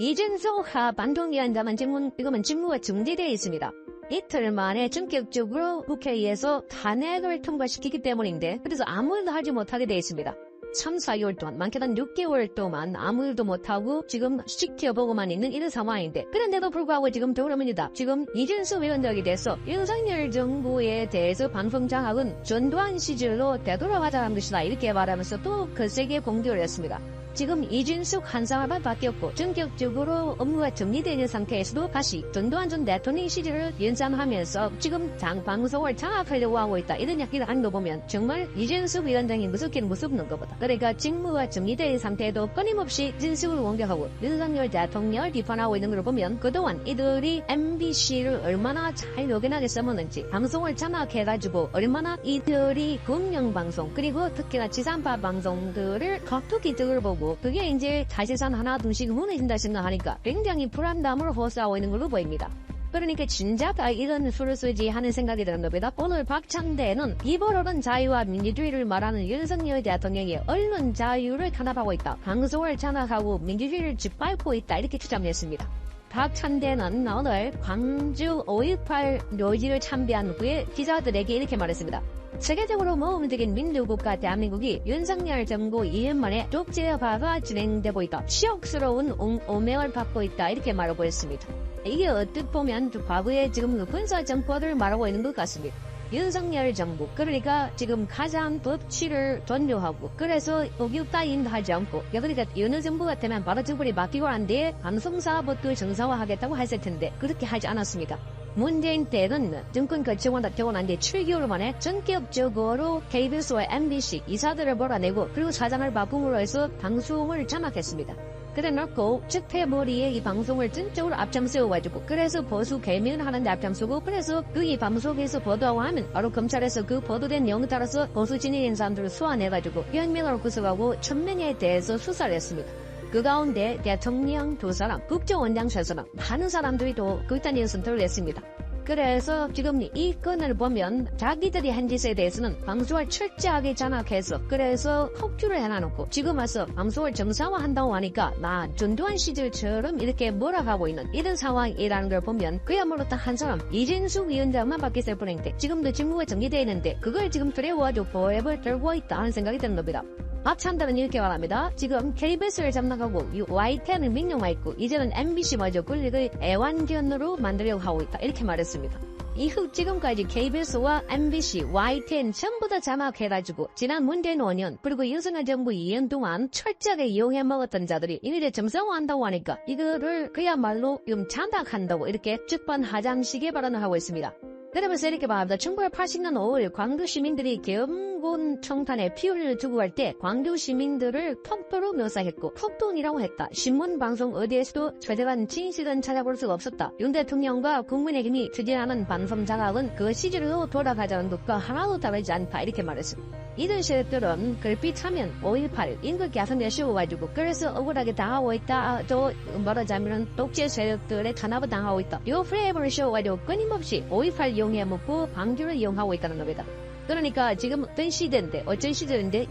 이준석 방통위원장은 지금은 직무가 중지되어 있습니다. 이틀 만에 전격적으로 국회에서 탄핵을 통과시키기 때문인데 그래서 아무 일도 하지 못하게 되어 있습니다. 3, 4개월 동안, 많게는 6개월 동안 아무 일도 못하고 지금 지켜보고만 있는 이런 상황인데 그런데도 불구하고 지금 더불어민주당 지금 이준석 위원장에 대해서 윤석열 정부에 대해서 방송장악은 전두환 시절로 되돌아가자는 것이다 이렇게 말하면서 또 거세게 공격을 했습니다. 지금 이준석 한 사람만 바뀌었고 전격적으로 업무가 정리되는 상태에서도 다시 전두환 전 대통령 시절을 연상하면서 지금 방송을 장악하려고 하고 있다. 이런 이야기를 하는 거 보면 정말 이준석 위원장이 무섭긴 무섭는 것보다 그러니까 직무가 정리된 상태에도 끊임없이 이준석을 공격하고 윤석열 대통령을 비판하고 있는 걸 보면 그동안 이들이 MBC를 얼마나 잘 요긴하게 써먹는지 방송을 장악해가지고 얼마나 이들이 공영방송 그리고 특히나 지상파 방송들을 겉토기 득을 보고 그게 이제 사실상 하나 둘씩 무너진다 생각하니까 굉장히 불안감을 호소하고 있는 걸로 보입니다. 그러니까 진작 이런 수를 쓰지 하는 생각이 드는 겁니다. 오늘 박찬대는 입으로는 자유와 민주주의를 말하는 윤석열 대통령이 언론 자유를 탄압하고 있다. 방송을 장악하고 민주주의를 짓밟고 있다. 이렇게 주장했습니다. 박찬대는 오늘 광주 5.18 묘지를 참배한 후에 기자들에게 이렇게 말했습니다. 세계적으로 모범적인 민주국가 대한민국이 윤석열 정부 2년 만에 독재화가 진행되고 있다. 치욕스러운 오명을 받고 있다. 이렇게 말하고 있습니다. 이게 어떻게 보면 과거에 지금 군사 정권을 말하고 있는 것 같습니다. 윤석열 정부 그러니까 지금 가장 법치를 존중하고 그래서 의견 따윈도 하지 않고 그러니까 어느 정부 같으면 바로 정부를 맡기고 한 뒤에 방송사업도 정상화하겠다고 했을 텐데 그렇게 하지 않았습니다. 문재인 때는 정권 거치고 난 뒤에 7개월 만에 전격적으로 KBS와 MBC 이사들을 몰아내고 그리고 사장을 바꿈으로 해서 방송을 장악했습니다. 그래놓고 집회머리에 이 방송을 전적으로 앞장세워가지고 그래서 보수 개명하는데 앞장서고 그래서 그 이 방송에서 보도하고 하면 바로 검찰에서 그 보도된 내용에 따라서 보수 진영인 사람들을 소환해가지고 혁명으로 구속하고 1000명에 대해서 수사를 했습니다. 그 가운데 대통령 2사람, 국정원장 3사람, 많은 사람들이 또 그딴 선택을 냈습니다. 그래서 지금 이 건을 보면 자기들이 한 짓에 대해서는 방송을 철저하게 장악해서 그래서 폭주를 해놔놓고 지금 와서 방송을 정상화한다고 하니까 나 전두환 시절처럼 이렇게 몰아가고 있는 이런 상황이라는 걸 보면 그야말로 딱 한 사람 이준석 위원장만 바뀌었을 뿐인데 지금도 직무가 정리되어 있는데 그걸 지금 두려워하고 보앱을 들고 있다 하는 생각이 드는 겁니다. 박찬대는 이렇게 말합니다. 지금 KBS를 장악하고 YTN을 민영화했고 이제는 MBC마저 권력을 애완견으로 만들려고 하고 있다. 이렇게 말했습니다. 이후 지금까지 KBS와 MBC, YTN 전부 다 장악해가지고 지난 문재인 5년 그리고 윤석열 정부 2년 동안 철저하게 이용해 먹었던 자들이 이제 정상화한다고 하니까 이거를 그야말로 장악한다고 이렇게 즉반하장식의 발언을 하고 있습니다. 그러면서 이렇게 말합니다. 1980년 5월 광주 시민들이 계엄군 청탄에 피 흘려 두고 갈 때 광주 시민들을 폭도로 묘사했고 폭동이라고 했다. 신문 방송 어디에서도 최대한 진실은 찾아볼 수가 없었다. 윤 대통령과 국민의힘이 추진하는 방송 장악은 그 시절로 돌아가자는 것과 하나도 다르지 않다. 이렇게 말했습니다. 이런 세력들은 걸핏하면 5.18 임금 개선에 씌워가지고 그래서 억울하게 당하고 있다. 또 말하자면 독재 세력들의 탄압을 당하고 있다. 이 프레임을 씌워가지고 끊임없이 5.18 이용해 먹고 방주를 이용하고 있다는 겁니다. 그러니까 지금 어떤 시대인데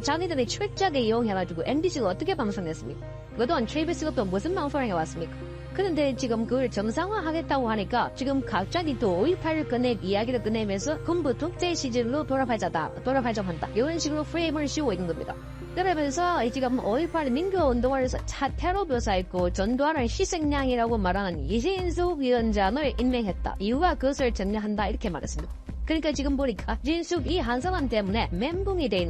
자기들이 철저하게 이용해가지고 MBC가 어떻게 방송했습니까? 그동안 KBS가 또 무슨 방송을 해왔습니까? 그런데 지금 그걸 정상화하겠다고 하니까 지금 갑자기 또 5.18 이야기를 꺼내면서 군부 독재 시절로 돌아가자고 한다. 이런 식으로 프레임을 씌우고 있는 겁니다. 그러면서 지금 5.18 민주운동을 사태로 묘사했고 전두환을 희생양이라고 말하는 이준석 위원장을 임명했다. 이유가 그것을 정리한다. 이렇게 말했습니다. 그러니까 지금 보니까 이준석 이 한 사람 때문에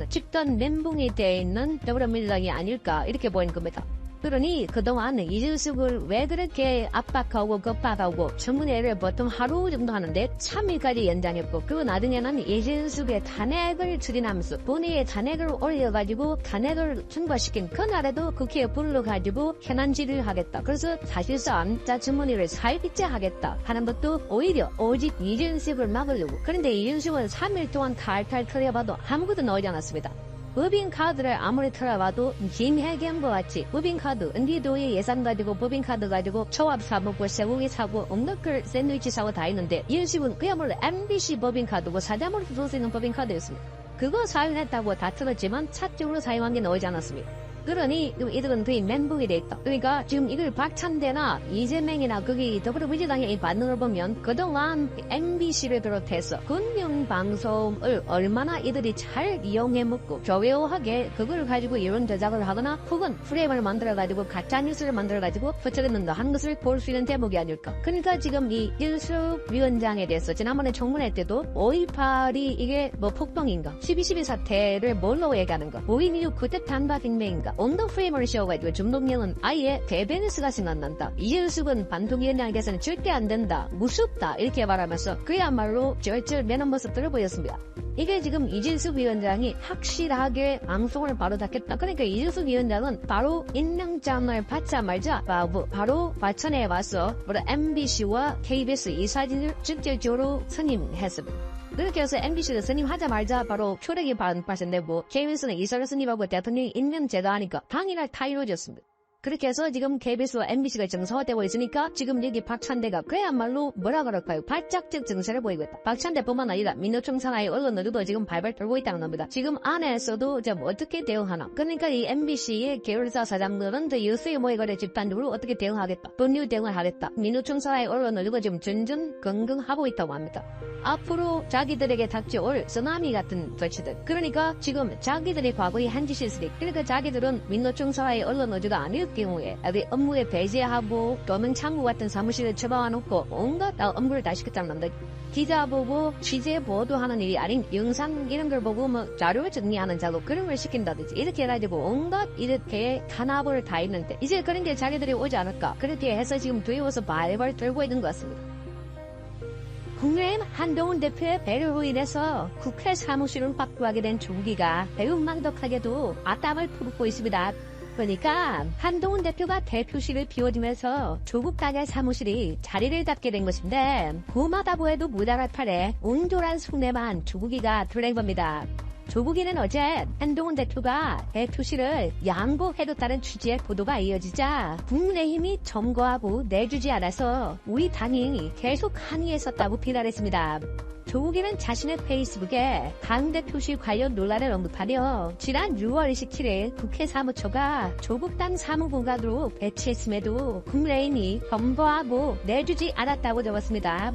집단 멘붕이 돼 있는 더불어민주당이 아닐까 이렇게 보이는 겁니다. 그러니 그동안 이준석을 왜 그렇게 압박하고 겁박하고 청문회를 보통 하루 정도 하는데 3일까지 연장했고 그리고 나중에는 이준석의 탄핵을 추진하면서 본회의에 탄핵을 올려가지고 탄핵을 통과시킨 그날에도 국회에 불러가지고 현안질의를 하겠다. 그래서 사실상 청문회를 4일째 하겠다 하는 것도 오히려 오직 이준석을 막으려고. 그런데 이준석은 3일 동안 탈탈 털어봐도 아무것도 나오지 않았습니다. 법인카드를 아무리 틀어봐도 김혜경과 같이 법인카드, 은기도의 예산 가지고 법인카드 가지고 초밥 사먹고 쇠고기 사고 엉너클 샌드위치 사고 다 했는데 이준석은 그야말로 MBC 법인카드고 사자머리 쓸 수 있는 법인카드였습니다. 그거 사용했다고 다 틀었지만 사적으로 사용한 게 나오지 않았습니다. 그러니 이들은 거의 멘붕이 돼 있다. 그러니까 지금 이걸 박찬대나 이재명이나 거기 더불어민주당의 이 반응을 보면 그동안 MBC를 비롯해서 공영방송을 얼마나 이들이 잘 이용해 먹고 교묘하게 그걸 가지고 이론 제작을 하거나 혹은 프레임을 만들어가지고 가짜뉴스를 만들어가지고 퍼뜨리는다 한 것을 볼 수 있는 대목이 아닐까. 그러니까 지금 이 이준석 위원장에 대해서 지난번에 청문회 때도 5.18이 이게 뭐 폭동인가 12.12 사태를 뭘로 얘기하는가 5.16 그때 단박인명인가 언더 프레임을 씌워가지고 준동영은 아예 대변인스가 생각난다. 이준석은 반통위원장에게서는 절대 안 된다. 무섭다. 이렇게 말하면서 그야말로 절절 매는 모습들을 보였습니다. 이게 지금 이준석 위원장이 확실하게 방송을 바로 닫겠다. 그러니까 이준석 위원장은 바로 임명장을 받자마자 바로 과천에 와서 MBC와 KBS 이 사진을 직접적으로 선임했습니다. 그렇게 해서 MBC를 선임하자마자 바로 초력이 발생되고 뭐 KBS는 이사를 선임하고 대통령이 임명 제도하니까 당일날 다 이루어졌습니다. 그렇게 해서 지금 KBS와 MBC가 정상화되고 있으니까 지금 여기 박찬대가 그야말로 뭐라 그럴까요? 발작적 증세를 보이고 있다. 박찬대뿐만 아니라 민노총 산하의 언론들도 지금 발발 떨고 있다는 겁니다. 지금 안에서도 좀 어떻게 대응하나? 그러니까 이 MBC의 계열사 사장들은 더 유수의 모의거래 집단으로 어떻게 대응하겠다? 법률 대응을 하겠다. 민노총 산하의 언론들도 지금 전전긍긍하고 있다고 합니다. 앞으로 자기들에게 닥쳐올 쓰나미 같은 조치들. 그러니까 지금 자기들의 과거에 한 짓이 있으니 그러니까 자기들은 민노총 산하의 언론들가 아닐 경우에 업무에 배제하고 도명 창구 같은 사무실에 처박아놓고 온갖 업무를 다 시켰다는 겁니다. 기자 보고 취재 보도하는 일이 아닌 영상 이런 걸 보고 뭐 자료 정리하는 작업 그런 걸 시킨다든지 이렇게 해가지고 온갖 이렇게 탄압을 다 했는데 이제 그런 게 자기들이 오지 않을까 그렇게 해서 지금 두려워서 발발 떨고 있는 것 같습니다. 국민의힘 한동훈 대표의 배려로 인해서 국회 사무실을 확보하게 된 조국이가 매우 망덕하게도 앞담을 품고 있습니다. 그러니까 한동훈 대표가 대표실을 비워주면서 조국 당의 사무실이 자리를 잡게 된 것인데 고마다고 해도 무달할 판에 온졸한 속내만 조국이가 드러낸 겁니다. 조국이는 어제 한동훈 대표가 대표실을 양보해뒀다는 취지의 보도가 이어지자 국민의힘이 점거하고 내주지 않아서 우리 당이 계속 항의했었다고 비난했습니다. 조국이는 자신의 페이스북에 당 대표실 관련 논란을 언급하며 지난 6월 27일 국회 사무처가 조국 당 사무공간으로 배치했음에도 국민의힘이 점거하고 내주지 않았다고 적었습니다.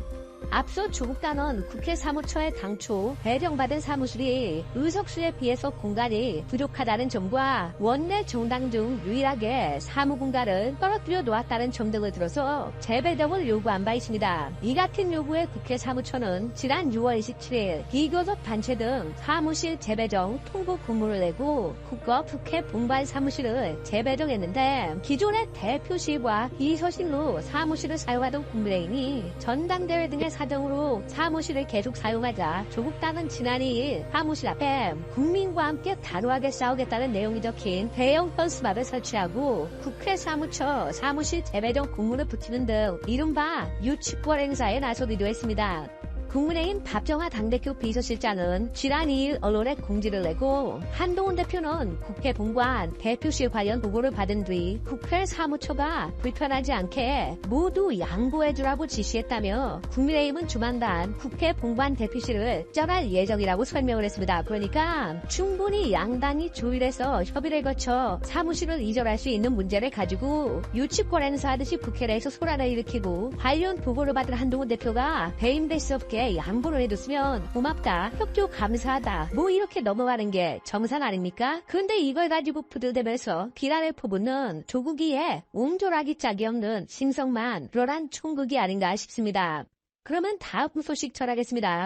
앞서 조국당은 국회 사무처에 당초 배정받은 사무실이 의석수에 비해서 공간이 부족하다는 점과 원내 정당 중 유일하게 사무공간을 떨어뜨려 놓았다는 점 등을 들어서 재배정을 요구한 바 있습니다. 이 같은 요구에 국회 사무처는 지난 6월 27일 비교섭 단체 등 사무실 재배정 통보 공문을 내고 국회 본관 사무실을 재배정했는데 기존의 대표실과 비서실로 사무실을 사용하던 국민의힘이 전당대회 등의 사정으로 사무실을 계속 사용하자 조국당은 지난 2일 사무실 앞에 국민과 함께 단호하게 싸우겠다는 내용이 적힌 대형 현수막을 설치하고 국회 사무처 사무실 재배정 공문을 붙이는 등 이른바 유치권 행사에 나서기도 했습니다. 국민의힘 박정하 당대표 비서실장은 지난 2일 언론에 공지를 내고 한동훈 대표는 국회 본관 대표실 관련 보고를 받은 뒤 국회 사무처가 불편하지 않게 모두 양보해주라고 지시했다며 국민의힘은 조만간 국회 본관 대표실을 쩔할 예정이라고 설명을 했습니다. 그러니까 충분히 양당이 조율해서 협의를 거쳐 사무실을 이전할 수 있는 문제를 가지고 유치권 행사하듯이 국회 내에서 소란을 일으키고 관련 보고를 받은 한동훈 대표가 배임될 수 없게 양보를 해뒀으면 고맙다, 협조 감사하다 뭐 이렇게 넘어가는 게 정상 아닙니까? 근데 이걸 가지고 부들대면서 비난을 퍼붓는 조국이의 옹졸하기 짝이 없는 신성만 그러한 총국이 아닌가 싶습니다. 그러면 다음 소식 전하겠습니다.